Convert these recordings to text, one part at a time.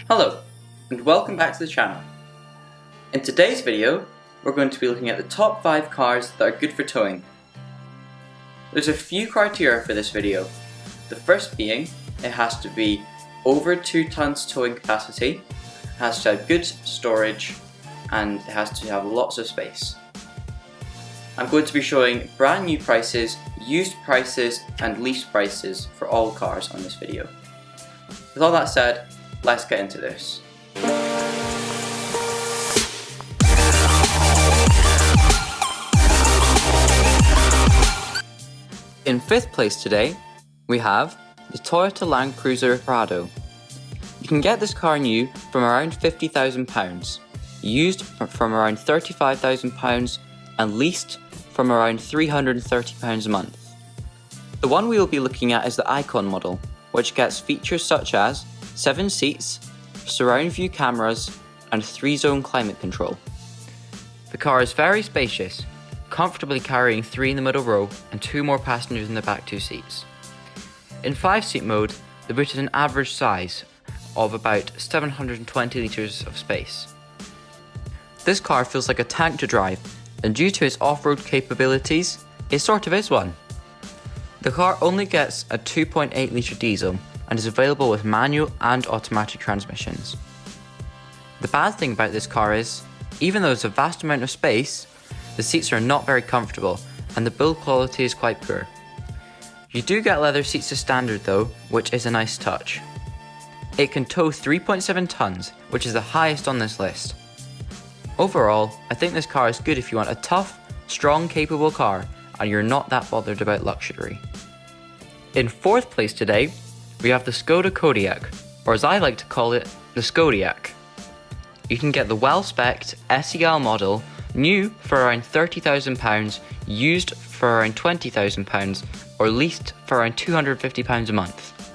Hello, and welcome back to the channel. In today's video, we're going to be looking at the top 5 cars that are good for towing. There's a few criteria for this video. The first being, it has to be over 2 tons towing capacity, it has to have good storage, and it has to have lots of space. I'm going to be showing brand new prices, used prices, and lease prices for all cars on this video. With all that said, let's get into this. In 5th place today, we have the Toyota Land Cruiser Prado. You can get this car new from around £50,000, used from around £35,000, and leased from around £330 a month. The one we will be looking at is the Icon model, which gets features such as 7 seats, surround view cameras, and 3-zone climate control. The car is very spacious, comfortably carrying 3 in the middle row and 2 more passengers in the back 2 seats. In 5-seat mode, the boot is an average size of about 720 litres of space. This car feels like a tank to drive, and due to its off-road capabilities, it sort of is one. The car only gets a 2.8 litre diesel and is available with manual and automatic transmissions. The bad thing about this car is, even though there's a vast amount of space, the seats are not very comfortable and the build quality is quite poor. You do get leather seats as standard though, which is a nice touch. It can tow 3.7 tons, which is the highest on this list. Overall, I think this car is good if you want a tough, strong, capable car and you're not that bothered about luxury. In 4th place today, we have the Skoda Kodiak, or as I like to call it, the Skodiak. You can get the well-specced EClass model, new for around £30,000, used for around £20,000, or leased for around £250 a month.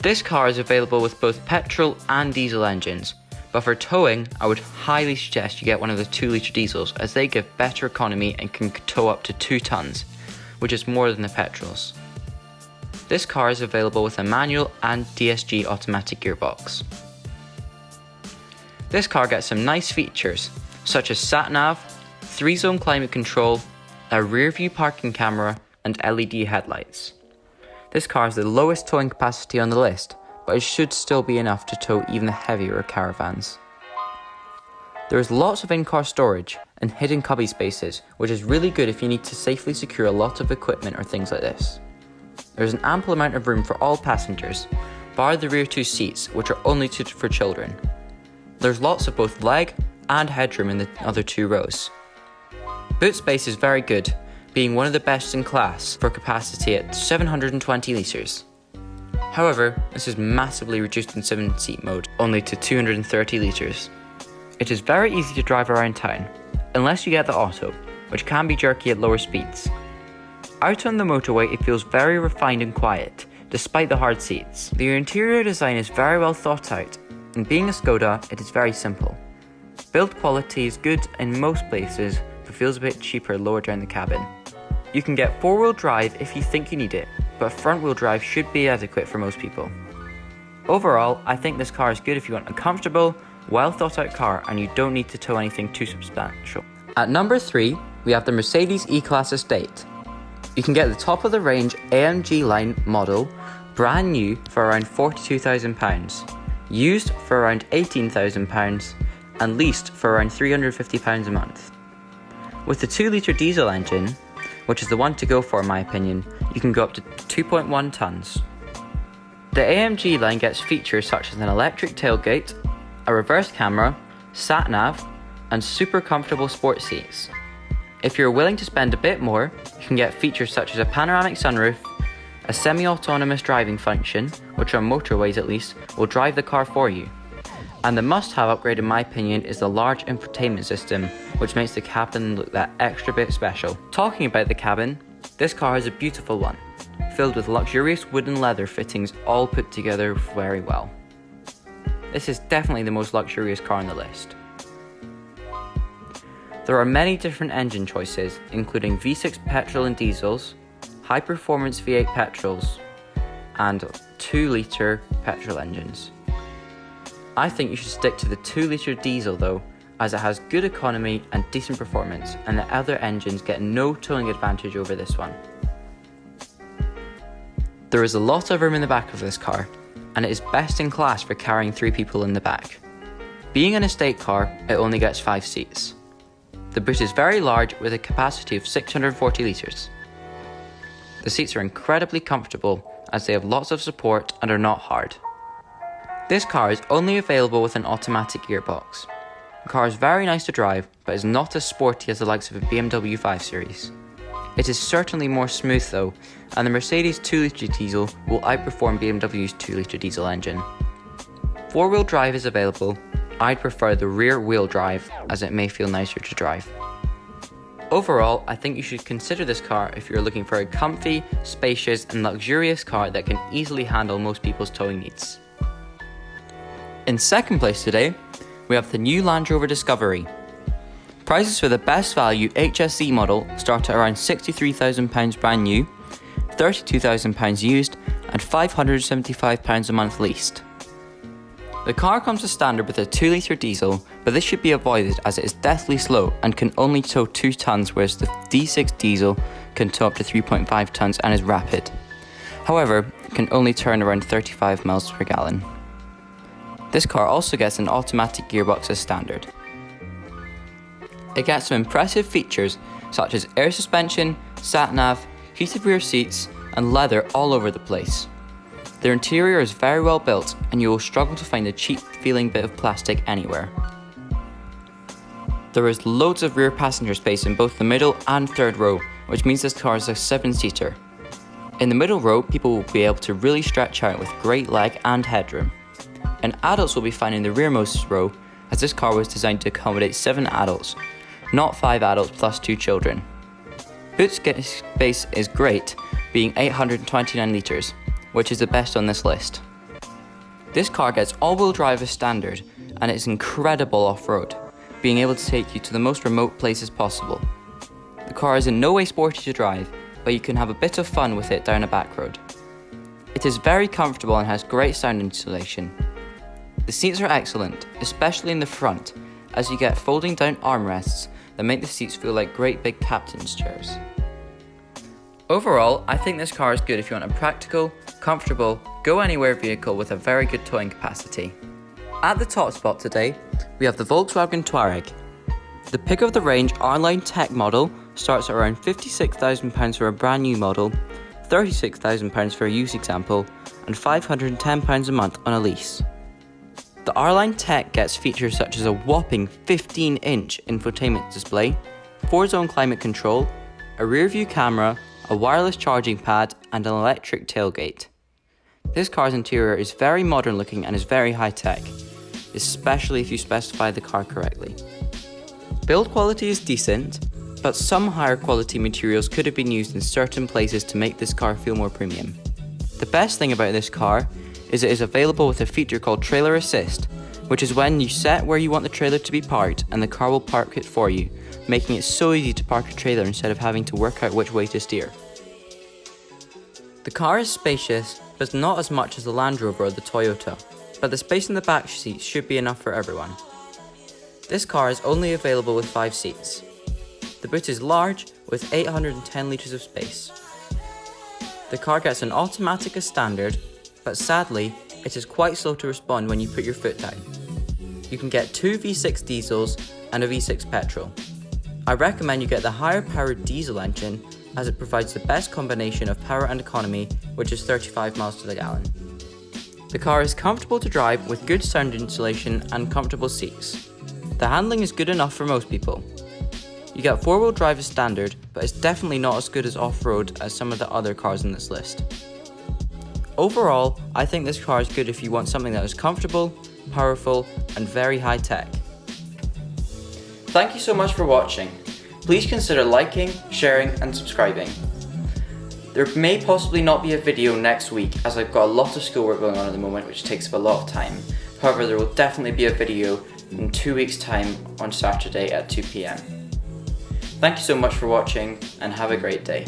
This car is available with both petrol and diesel engines, but for towing, I would highly suggest you get one of the 2-litre diesels as they give better economy and can tow up to 2 tons, which is more than the petrols. This car is available with a manual and DSG automatic gearbox. This car gets some nice features, such as sat-nav, 3-zone climate control, a rear-view parking camera, and LED headlights. This car has the lowest towing capacity on the list, but it should still be enough to tow even the heavier caravans. There is lots of in-car storage and hidden cubby spaces, which is really good if you need to safely secure a lot of equipment or things like this. There is an ample amount of room for all passengers, bar the rear 2 seats, which are only suited for children. There's lots of both leg and headroom in the other 2 rows. Boot space is very good, being one of the best in class for capacity at 720 litres. However, this is massively reduced in 7-seat mode, only to 230 litres. It is very easy to drive around town, unless you get the auto, which can be jerky at lower speeds. Out on the motorway it feels very refined and quiet, despite the hard seats. The interior design is very well thought out, and being a Skoda, it is very simple. Build quality is good in most places, but feels a bit cheaper lower down the cabin. You can get 4-wheel drive if you think you need it, but front-wheel drive should be adequate for most people. Overall, I think this car is good if you want a comfortable, well thought out car and you don't need to tow anything too substantial. At number 3, we have the Mercedes E-Class Estate. You can get the top of the range AMG line model, brand new for around £42,000, used for around £18,000, and leased for around £350 a month. With the 2-litre diesel engine, which is the one to go for in my opinion, you can go up to 2.1 tons. The AMG line gets features such as an electric tailgate, a reverse camera, sat-nav, and super comfortable sport seats. If you're willing to spend a bit more, you can get features such as a panoramic sunroof, a semi-autonomous driving function, which on motorways at least, will drive the car for you. And the must-have upgrade in my opinion is the large infotainment system, which makes the cabin look that extra bit special. Talking about the cabin, this car is a beautiful one, filled with luxurious wood and leather fittings all put together very well. This is definitely the most luxurious car on the list. There are many different engine choices, including V6 petrol and diesels, high-performance V8 petrols, and 2-litre petrol engines. I think you should stick to the 2-litre diesel though, as it has good economy and decent performance, and the other engines get no towing advantage over this one. There is a lot of room in the back of this car, and it is best in class for carrying 3 people in the back. Being an estate car, it only gets 5 seats. The boot is very large with a capacity of 640 litres. The seats are incredibly comfortable as they have lots of support and are not hard. This car is only available with an automatic gearbox. The car is very nice to drive, but is not as sporty as the likes of a BMW 5 Series. It is certainly more smooth though, and the Mercedes 2-litre diesel will outperform BMW's 2-litre diesel engine. 4-wheel drive is available. I'd prefer the rear-wheel drive as it may feel nicer to drive. Overall, I think you should consider this car if you're looking for a comfy, spacious and luxurious car that can easily handle most people's towing needs. In second place today, we have the new Land Rover Discovery. Prices for the best value HSE model start at around £63,000 brand new, £32,000 used and £575 a month leased. The car comes as standard with a 2-litre diesel, but this should be avoided as it is deathly slow and can only tow 2 tonnes, whereas the D6 diesel can tow up to 3.5 tonnes and is rapid. However, it can only turn around 35 miles per gallon. This car also gets an automatic gearbox as standard. It gets some impressive features such as air suspension, sat-nav, heated rear seats and leather all over the place. Their interior is very well built and you will struggle to find a cheap feeling bit of plastic anywhere. There is loads of rear passenger space in both the middle and third row, which means this car is a 7-seater. In the middle row, people will be able to really stretch out with great leg and headroom. And adults will be fine in the rearmost row, as this car was designed to accommodate 7 adults, not 5 adults plus 2 children. Boot space is great, being 829 litres, which is the best on this list. This car gets all-wheel drive as standard, and it's incredible off-road, being able to take you to the most remote places possible. The car is in no way sporty to drive, but you can have a bit of fun with it down a back road. It is very comfortable and has great sound insulation. The seats are excellent, especially in the front, as you get folding down armrests that make the seats feel like great big captain's chairs. Overall, I think this car is good if you want a practical, comfortable, go-anywhere vehicle with a very good towing capacity. At the top spot today, we have the Volkswagen Touareg. The pick of the range R-Line Tech model starts at around £56,000 for a brand new model, £36,000 for a used example, and £510 a month on a lease. The R-Line Tech gets features such as a whopping 15-inch infotainment display, 4-zone climate control, a rear-view camera, a wireless charging pad, and an electric tailgate. This car's interior is very modern looking and is very high-tech, especially if you specify the car correctly. Build quality is decent, but some higher quality materials could have been used in certain places to make this car feel more premium. The best thing about this car is it is available with a feature called Trailer Assist, which is when you set where you want the trailer to be parked and the car will park it for you, making it so easy to park a trailer instead of having to work out which way to steer. The car is spacious, but not as much as the Land Rover or the Toyota, but the space in the back seats should be enough for everyone. This car is only available with 5 seats. The boot is large with 810 litres of space. The car gets an automatic as standard, but sadly, it is quite slow to respond when you put your foot down. You can get 2 V6 diesels and a V6 petrol. I recommend you get the higher powered diesel engine as it provides the best combination of power and economy, which is 35 miles to the gallon. The car is comfortable to drive with good sound insulation and comfortable seats. The handling is good enough for most people. You get 4-wheel drive as standard, but it's definitely not as good as off-road as some of the other cars on this list. Overall, I think this car is good if you want something that is comfortable, powerful, and very high-tech. Thank you so much for watching. Please consider liking, sharing, and subscribing. There may possibly not be a video next week as I've got a lot of schoolwork going on at the moment which takes up a lot of time. However, there will definitely be a video in 2 weeks' time on Saturday at 2 PM. Thank you so much for watching and have a great day.